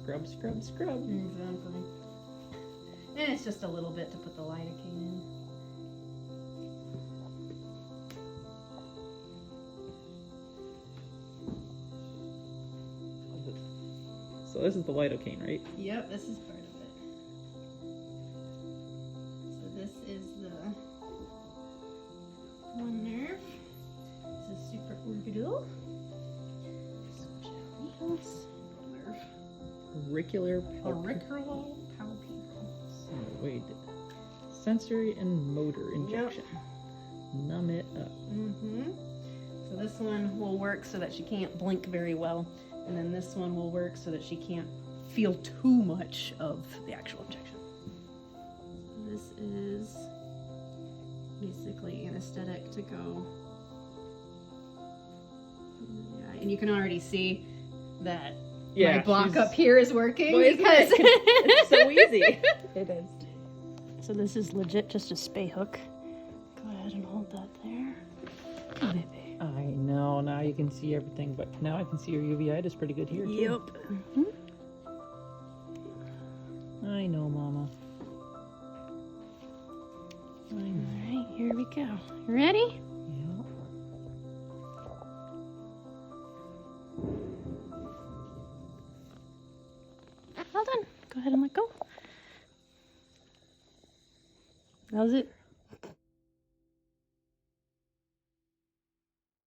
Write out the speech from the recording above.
Scrub, scrub, scrub. Exactly. And it's just a little bit to put the lidocaine in. So this is the lidocaine, right? Yep, this is part of it. So this is the one nerve. This is supraorbital. Nerve. Auricular Auricular palpebral. Oh, wait. Sensory and motor injection. Numb it up. Mm-hmm. So this one will work so that she can't blink very well. And then this one will work so that she can't feel too much of the actual injection. So this is basically anesthetic to go. Yeah, and you can already see that my block up here is working because it's so easy. It is. So this is legit just a spay hook. Go ahead and hold that there. Oh, baby. I know, now you can see everything, but now I can see your uveitis pretty good here, too. Yep. I know, Mama. I know. Alright, here we go. You ready? Yeah. Well done. Go ahead and let go. That was it.